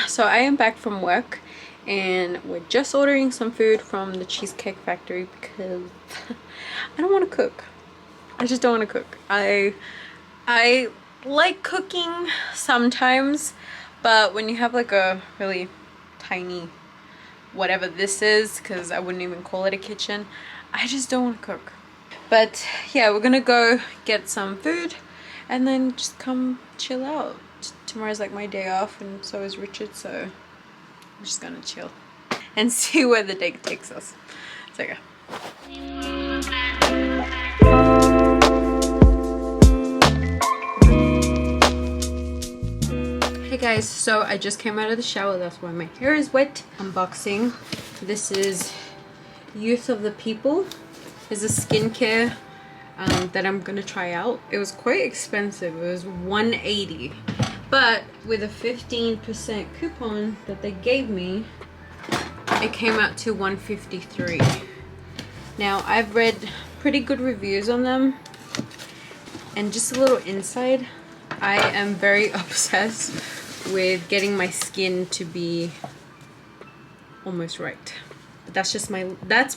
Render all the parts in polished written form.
So I am back from work and we're just ordering some food from the Cheesecake Factory because I don't want to cook. I just don't want to cook. I like cooking sometimes, but when you have like a really tiny whatever this is, because I wouldn't even call it a kitchen, I just don't want to cook. But yeah, we're gonna go get some food and then just come chill out. Tomorrow's like my day off and so is Richard, so I'm just gonna chill and see where the day takes us. So yeah. Hey guys, so I just came out of the shower, that's why my hair is wet. Unboxing. This is Youth of the People. It's a skincare that I'm gonna try out. It was quite expensive. It was $180, but with a 15% coupon that they gave me, it came out to $153. Now I've read pretty good reviews on them, and just a little inside, I am very obsessed with getting my skin to be almost right. But that's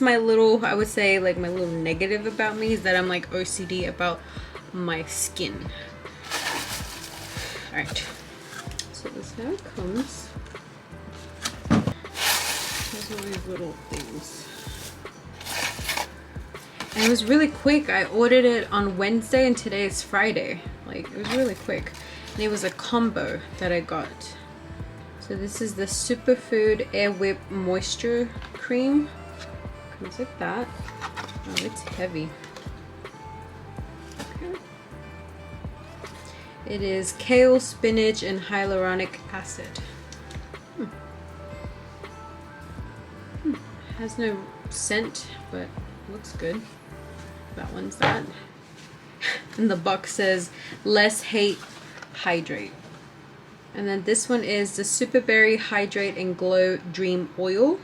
my little, I would say, like my little negative about me, is that I'm like OCD about my skin. Alright, so this is how it comes. There's all these little things. And it was really quick. I ordered it on Wednesday and today is Friday. Like, it was really quick. And it was a combo that I got. So this is the Superfood Air Whip Moisture Cream. Comes like that. Oh, it's heavy. Okay. It is kale, spinach, and hyaluronic acid. Has no scent, but looks good. That one's that. And the box says less hate, hydrate. And then this one is the Superberry Hydrate and Glow Dream Oil.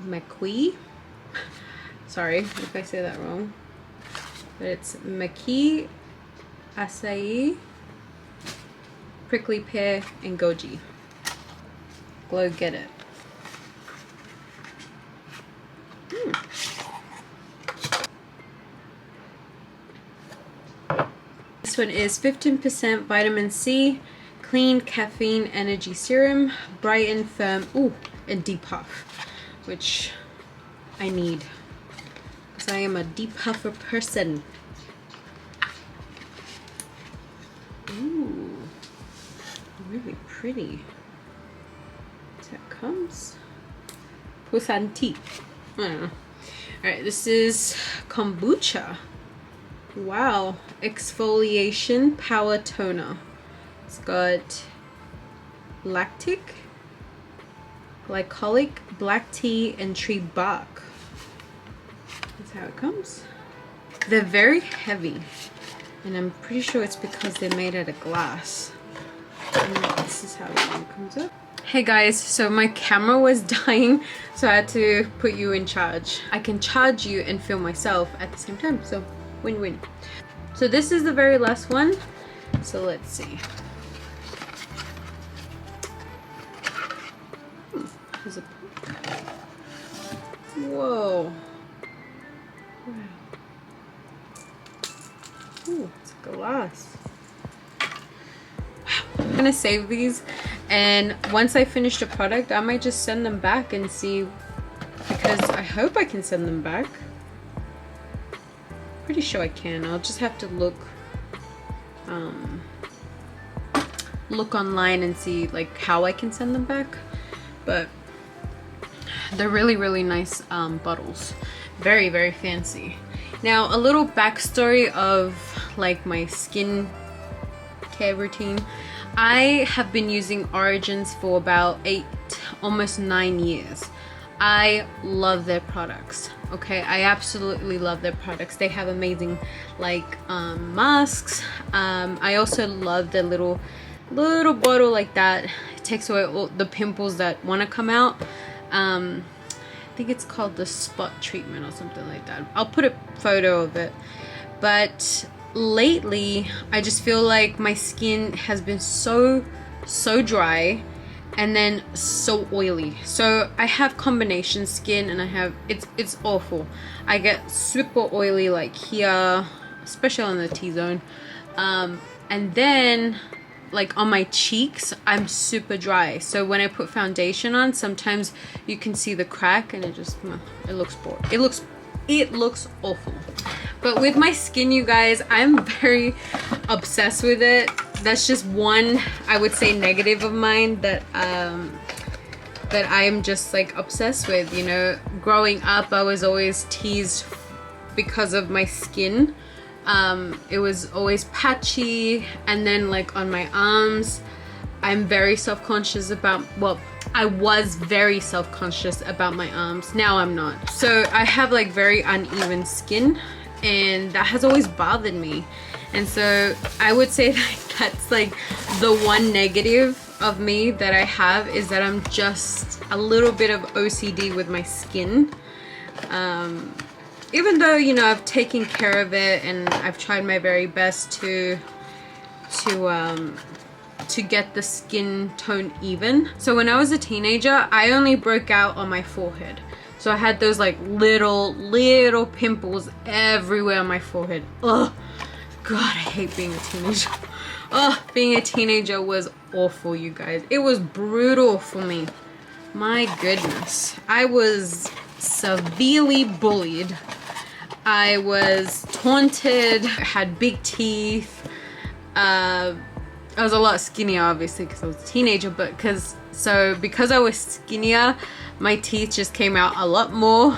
Maqui. Sorry if I say that wrong. But it's Maqui, Acai, Prickly Pear, and Goji. Glow Get It. This one is 15% vitamin C, clean caffeine energy serum, brighten, firm, and depuff, which I need because I am a depuffer person. Ooh, really pretty. So it comes. Pusanti. I don't know. Alright, this is kombucha. Wow, exfoliation power toner. It's got lactic, glycolic, black tea, and tree bark. That's how it comes. They're very heavy, and I'm pretty sure it's because they're made out of glass. And this is how it comes up. Hey guys, so my camera was dying, so I had to put you in charge. I can charge you and film myself at the same time, so win-win. So this is the very last one, so let's see. There's a whoa. Wow. Ooh, it's glass. I'm gonna save these, and once I finish the product I might just send them back and see, because I hope I can send them back. Pretty sure I can. I'll just have to look online and see like how I can send them back. But they're really nice bottles. Very fancy. Now a little backstory of like my skin care routine. I have been using Origins for about 8, almost 9 years. I love their products. Okay, I absolutely love their products. They have amazing like masks. I also love their little bottle like that. It takes away all the pimples that want to come out. I think it's called the spot treatment or something like that. I'll put a photo of it. But lately I just feel like my skin has been so dry and then so oily. So I have combination skin, and I have it's awful. I get super oily like here, especially on the T-zone, and then like on my cheeks I'm super dry. So when I put foundation on, sometimes you can see the crack, and it looks awful. But with my skin, you guys, I'm very obsessed with it. That's just one, I would say, negative of mine that I'm just like obsessed with. You know, growing up I was always teased because of my skin. It was always patchy, and then like on my arms I'm very self-conscious about, well, I was very self-conscious about my arms. Now I'm not. So I have like very uneven skin, and that has always bothered me. And so I would say that that's like the one negative of me that I have, is that I'm just a little bit of OCD with my skin. Even though, you know, I've taken care of it and I've tried my very best to get the skin tone even. So when I was a teenager, I only broke out on my forehead. So I had those like little pimples everywhere on my forehead. Ugh, God, I hate being a teenager. Ugh, being a teenager was awful, you guys. It was brutal for me. My goodness. I was severely bullied. I was taunted, had big teeth. I was a lot skinnier, obviously, because I was a teenager, but because I was skinnier, my teeth just came out a lot more.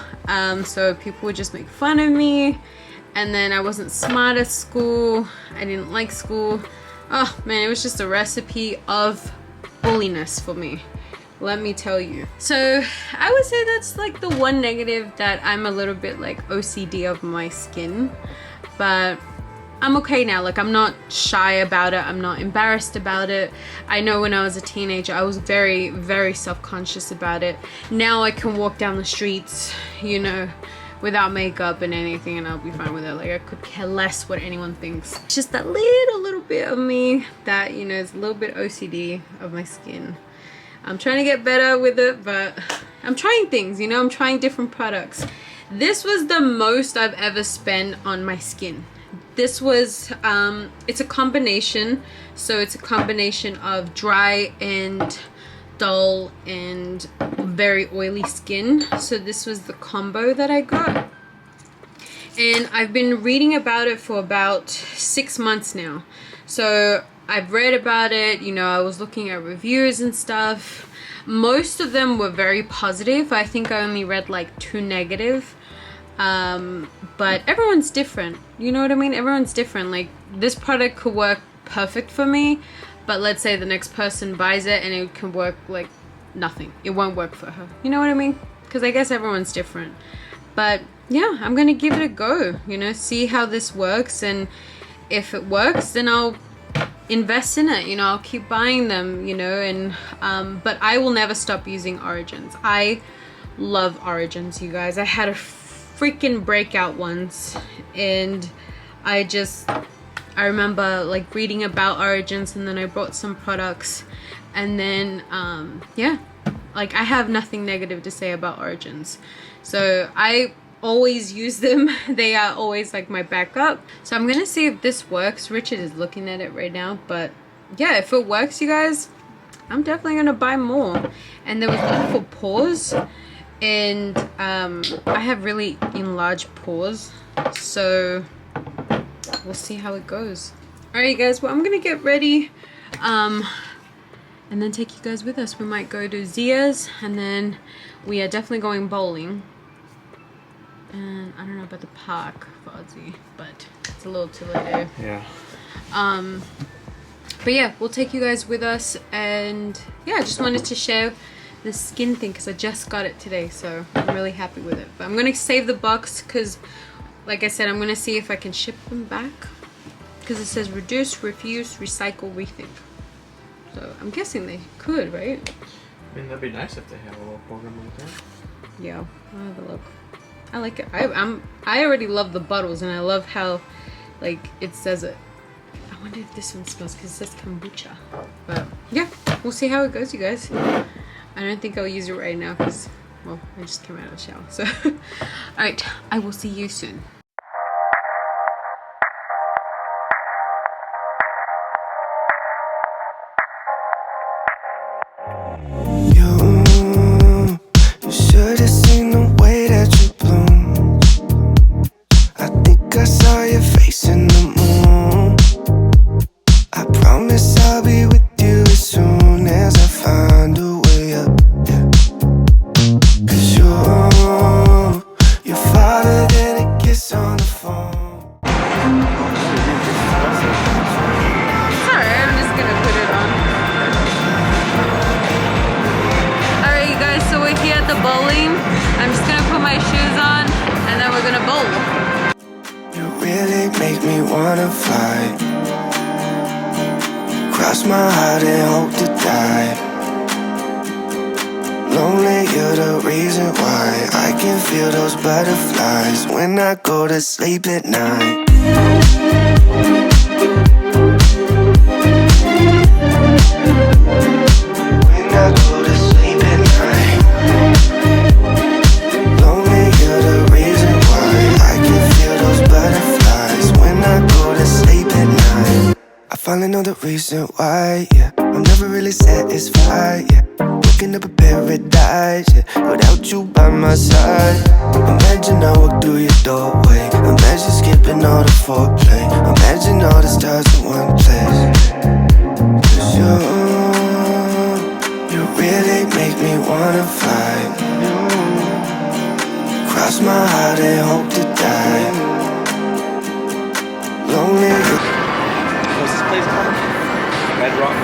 So people would just make fun of me, and then I wasn't smart at school. I didn't like school. Oh man, it was just a recipe of bulliness for me, let me tell you. So I would say that's like the one negative, that I'm a little bit like OCD of my skin, but I'm okay now. Like, I'm not shy about it. I'm not embarrassed about it. I know when I was a teenager, I was very, very self-conscious about it. Now I can walk down the streets, you know, without makeup and anything, and I'll be fine with it. Like, I could care less what anyone thinks. It's just that little bit of me that, you know, is a little bit OCD of my skin. I'm trying to get better with it, but I'm trying things, you know, I'm trying different products. This was the most I've ever spent on my skin. This was, it's a combination. So it's a combination of dry and dull and very oily skin. So this was the combo that I got. And I've been reading about it for about 6 months now. So I've read about it, you know, I was looking at reviews and stuff. Most of them were very positive. I think I only read like 2 negative. But everyone's different, you know what I mean? Everyone's different. Like, this product could work perfect for me, but let's say the next person buys it and it can work like nothing. It won't work for her, you know what I mean? Because I guess everyone's different. But yeah, I'm gonna give it a go, you know, see how this works, and if it works, then I'll invest in it, you know, I'll keep buying them, you know. And but I will never stop using Origins. I love Origins, you guys. I had a freaking breakout once, and I remember like reading about Origins, and then I bought some products, and then yeah, like I have nothing negative to say about Origins. So I always use them. They are always like my backup. So I'm gonna see if this works. Richard is looking at it right now, but yeah, if it works, you guys, I'm definitely gonna buy more. And there was one for pores, and I have really enlarged pores, so we'll see how it goes. Alright guys, well, I'm gonna get ready and then take you guys with us. We might go to Zia's, and then we are definitely going bowling. And I don't know about the park for Ozzie, but it's a little too late. Yeah. But yeah, we'll take you guys with us, and yeah, I just wanted to share the skin thing because I just got it today, so I'm really happy with it. But I'm gonna save the box because, like I said, I'm gonna see if I can ship them back, because it says reduce, refuse, recycle, rethink. So I'm guessing they could, right? I mean, that'd be nice if they had a little program like that. Yeah, I'll have a look. I like it. I already love the bottles, and I love how, like, it says it. I wonder if this one smells, because it says kombucha. But yeah. we'll see how it goes, you guys. I don't think I'll use it right now because, well, I just came out of the shower. So, alright, I will see you soon. You should have seen the way that you bloomed. I think I saw your face in the moon. I promise I'll be with you as soon as I find a way up, yeah. 'Cause you're farther than a kiss on the phone. Sorry, I'm just gonna put it on. Alright, you guys, so we're here at the bowling. I'm just gonna put my shoes on and then we're gonna bowl. You really make me wanna fly. Cross my heart and hope to die. Lonely, you're the reason why I can feel those butterflies when I go to sleep at night. When I go to sleep at night. Lonely, you're the reason why I can feel those butterflies when I go to sleep at night. I finally know the reason why, yeah. I'm never really satisfied, yeah. Waking up a paradise, yeah, without you by my side. Imagine I walk through your doorway. Imagine skipping all the foreplay. Imagine all the stars in one place. 'Cause you really make me wanna fly. Cross my heart and hope to die. Lonely. What's this place called? Red Rock?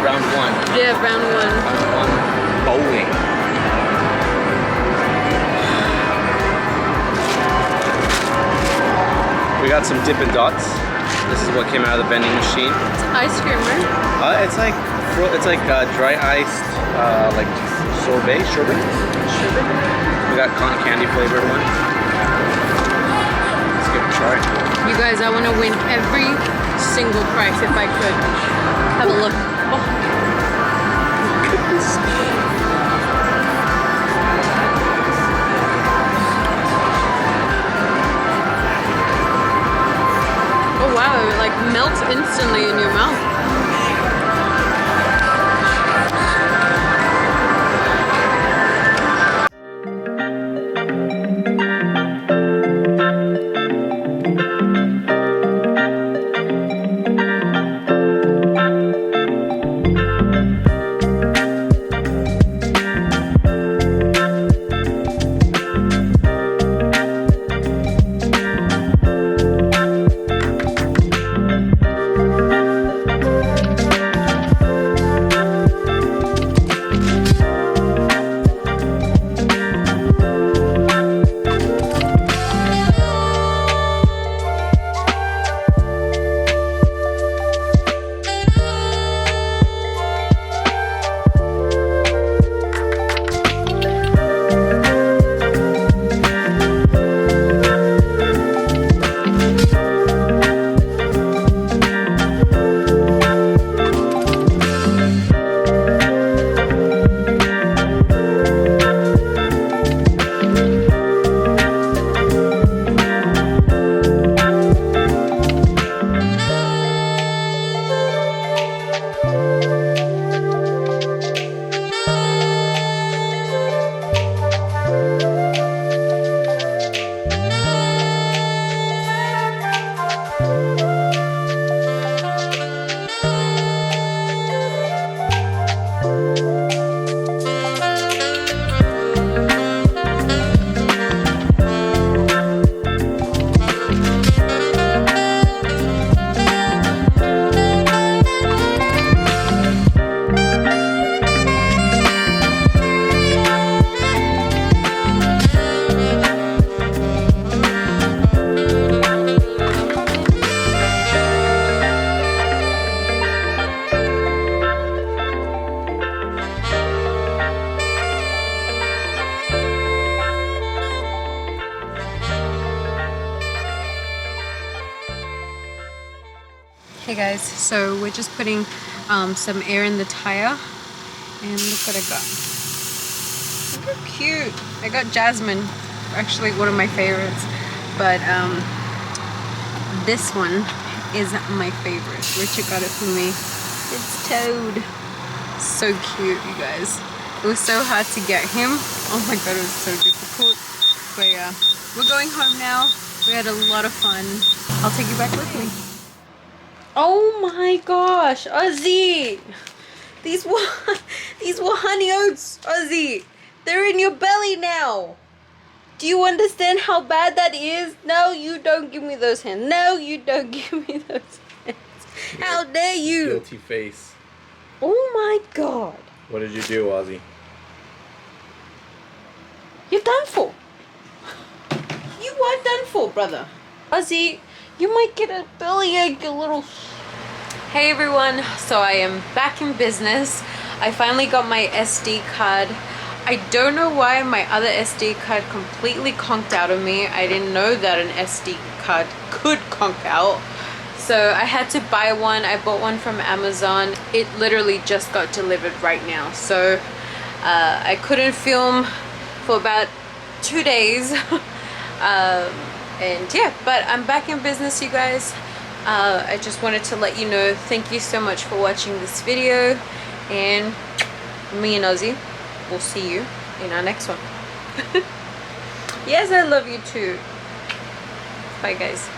Round one. Yeah, round one. Round one. Bowling. We got some Dippin' Dots. This is what came out of the vending machine. It's ice cream, right? It's like dry iced like sorbet. We got cotton candy flavored one. Let's give it a try. You guys, I want to win every single prize if I could. Have a look. Oh. Goodness. Oh wow, it like melts instantly in your mouth. Hey guys, so we're just putting some air in the tire. And look what I got. Look how cute. I got jasmine, actually one of my favorites. But this one is my favorite. Richard got it for me. It's Toad. So cute, you guys. It was so hard to get him. Oh my god, it was so difficult. But yeah, we're going home now. We had a lot of fun. I'll take you back with me. Oh my gosh, Ozzie! These were honey oats, Ozzie. They're in your belly now. Do you understand how bad that is? No, you don't give me those hands. No, you don't give me those hands. How dare you? Guilty face. Oh my god. What did you do, Ozzie? You're done for. You are done for, brother. Ozzie, you might get a bellyache, you little... Hey everyone, so I am back in business. I finally got my SD card. I don't know why my other SD card completely conked out of me. I didn't know that an SD card could conk out. So I had to buy one. I bought one from Amazon. It literally just got delivered right now. So I couldn't film for about 2 days. And yeah, but I'm back in business, you guys. I just wanted to let you know, thank you so much for watching this video. And me and Ozzie, we'll see you in our next one. Yes, I love you too. Bye guys.